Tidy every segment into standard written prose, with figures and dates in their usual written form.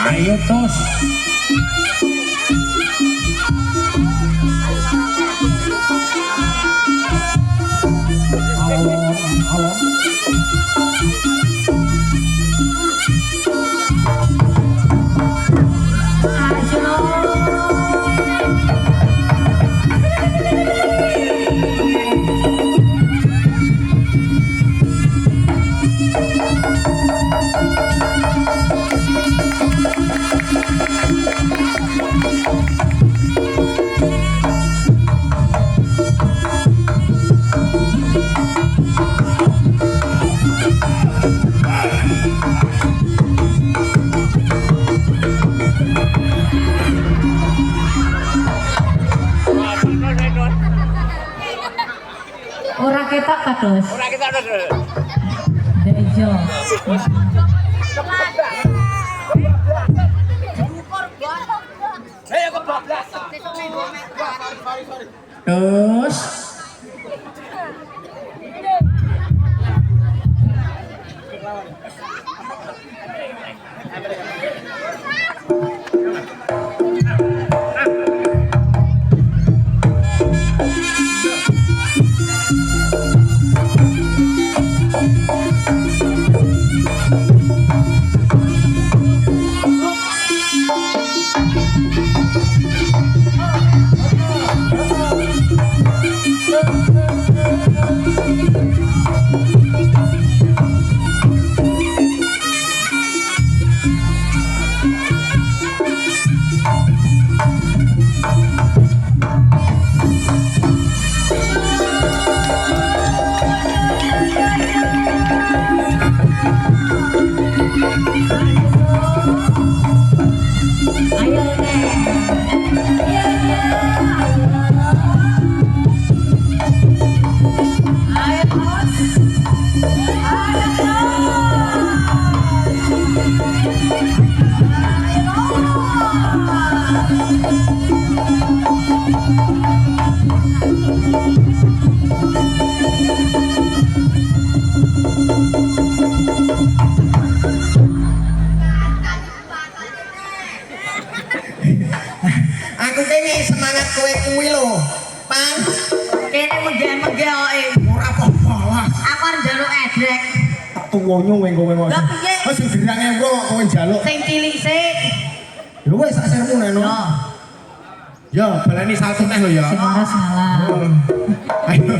Ayo tos. Ora ketok kados. Ora ketok terus. Dejo. Ayo kebablas. Terus aku kene semangat kowe kuwi lho. Pan Kene megah-megah kok. ora apa-apa lah. Aku arep njaluk edrek. Tak tuwonyo kowe ngono. Lah piye? Wis gerange kok kowe njaluk. Sing cilik sik. Ya wis sak sermu neno. Yo, Ya baleni salto teh lho ya. sing waras ngalah. Ayo.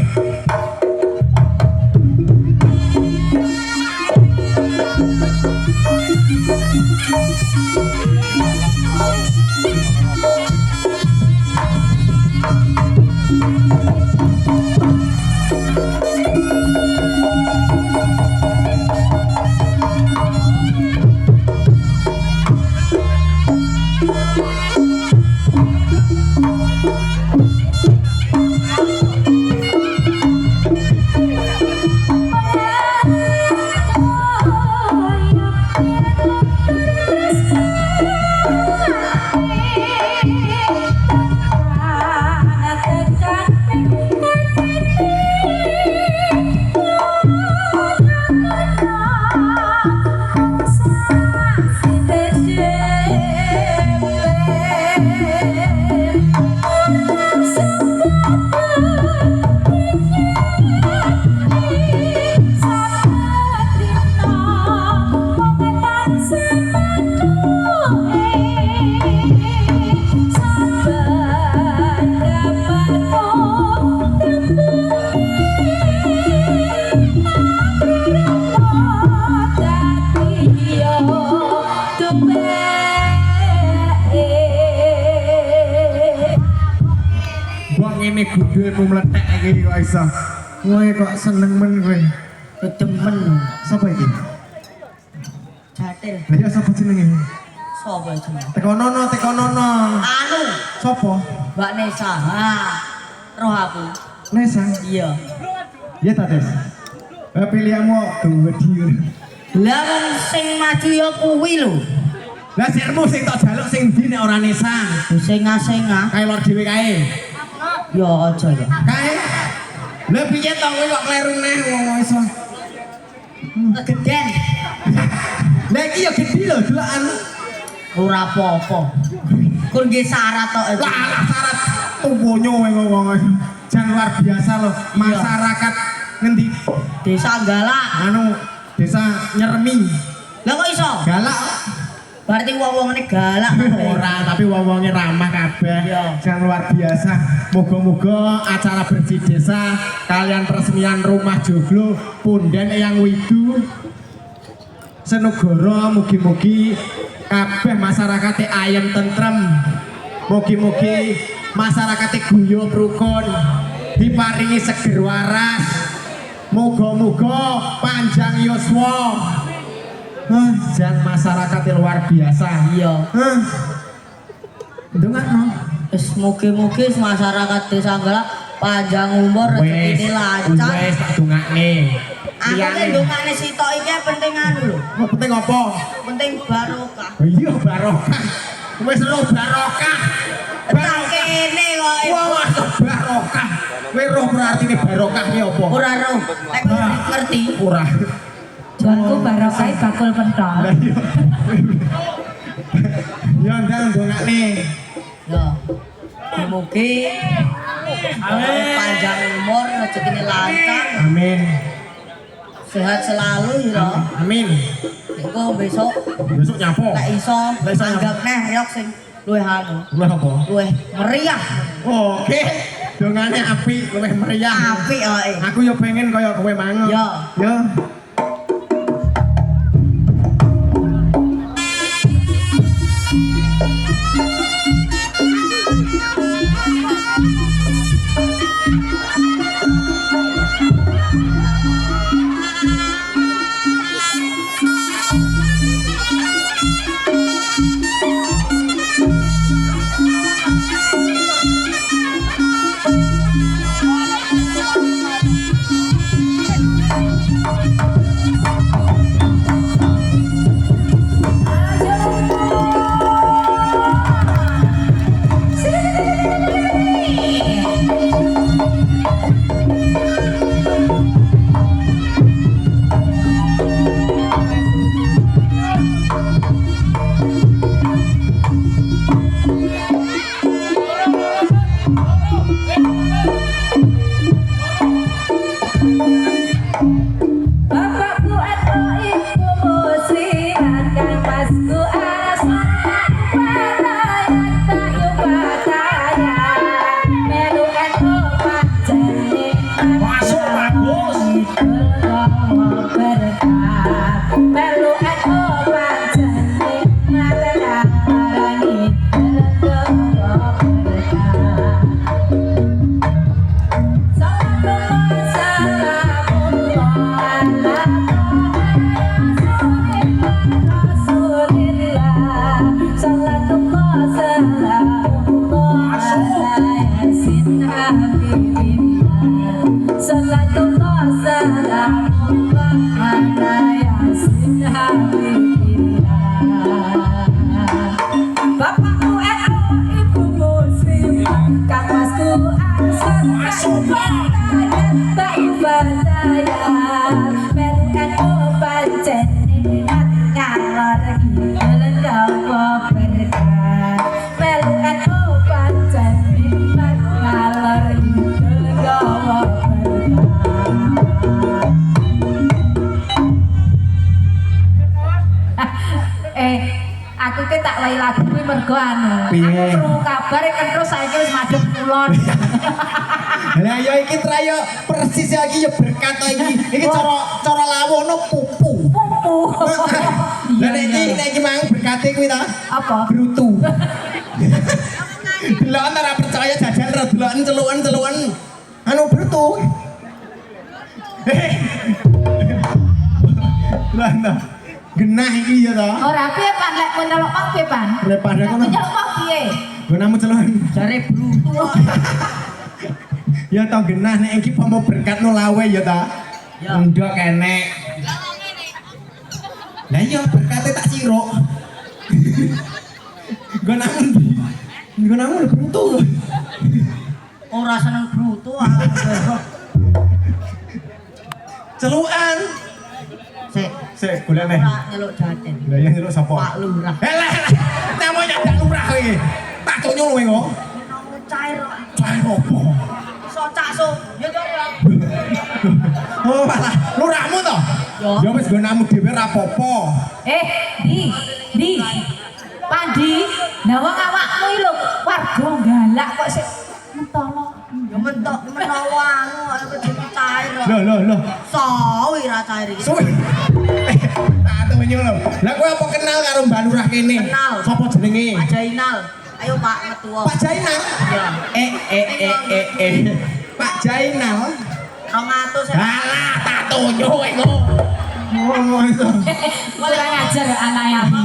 duitmu meletek iki kok iso. Kowe kok seneng men kowe. Kedemen. Sapa iki? Jatil. Lah ya sapa jenenge? Sopo jenenge? Tekonono. Anu, Sapa? Mbak Nesa. Ha. Roh aku. Nesa. Iya. Ya ta, Des. Pilihanmu gede. Lah wong sing maju ya kuwi lho. Lah sirmu sing tak jaluk sing ndi nek ora Nesa? Sengah-sengah. Kae lor dhewe kae. Ya aja ya. Kae. Lah piye to kowe kok kleru neh wong iso. Kegeden. Lah iki ya gede lho delokan. Ora apa-apa. Kur nggih syarat tok iki. Lah syarat tuwonyo kowe ngomong. Jan luar biasa loh masyarakat ngendi Desa Galak. anu desa Nyeremi. Lah kok iso? Galak Berarti wong-wongane galak. ora tapi wong-wonge ramah kabeh. Iya. Jan luar biasa. Moga-moga acara bersih desa kalian peresmian rumah joglo Punden Eyang Widu Senugoro mugi-mugi kabeh masyarakate ayem tentrem. Mugi-mugi masyarakate guyub rukun diparingi seger waras. Moga-moga panjang yuswa. Jan masyarakate luar biasa. Iya. Ndongakno. Wis mugi-mugi masyarakat Desa Galak panjang umur rezekine lancar. Wes tak dongakne. Aku ki ndongane sitok iki penting anu lho. Penting apa? Penting barokah. Iya barokah. Wis roh barokah. Tak kene kok. Wah, barokah. Kowe roh berartine barokah ki apa? Ora roh. Nek kowe ngerti. Ora. Janku barokah bakul pentol. Lah iya. Ya ndang dongakne. Ya. Mugi panjang umur rezekine lancar. Amin. Sehat selalu ya. Amin. Engko besok Besok nyapo? lek iso Lek iso anggap neh yok sing luwih anu, Luwih apa? luwih meriah. Oke. Dongane apik, luwih meriah. Apik kok. Aku yo pengen kaya kowe mangan. Yo. Yo. Aku ki tak wae lagu kuwi mergo anu. Piye? Aku krungu kabar kentro saiki wis madhep kulon. Lah ya iki traya persis iki ya berkat iki. Iki cara lawono pupu. Pupu. Lah nek iki mang berkate kuwi ta? Apa? Brutu. Delokan ora percaya jajal ora delokan celukan. anu brutu. Lah nah. Genah iki ya to. Ora piye Pan lek mun nyeluk mau piye Pan? Daripada Lek kono. mun nyeluk mau piye? Gonamu celuan. Jare brutu. Ya to genah nek iki pomo berkat no lawe ya ta. Ya. Ndok kenek. Lah iya berkate tak siruk. Gonamu brutu. Ora seneng brutu aku. Celuan. Sik golek neh. Ora nyeluk jaten. Lah ya nyeluk sapa? Pak Lurah. Lah, namanya dak lurah kowe iki. Tak tok nyulo kowe kok. Nang cair. Cair opo? Iso cakso. Ya yo ya. Oh, malah lurahmu to? Yo. Ya wis gonamu dhewe ra apa-apa. Di. Pandi, nah wong awakmu iki lho warga galak kok sik mentolo. Ya mentok menawa anu ayo jadi cair. Loh. Sawi ra cair iki. Suwi. Tak tok nyulo. Lah kowe apa kenal karo Mbak Lurah kene? Kenal. Sapa jenenge? Pak Jainal. Ayo Pak Metua. Pak Jainal. Ya. Pak Jainal. 200. Alah, tak tunjuk kowe kok. Oh, itu. Kurang ajar anak Yami.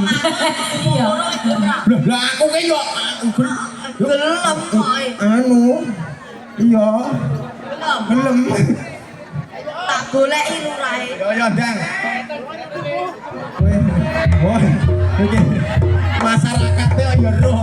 Iya. Lah aku ki yo Gelem kok. anu. Iya, Gelem. gelem. Tak goleki lurahe. Yo Dang. Woi. Iki masyarakat yo roh.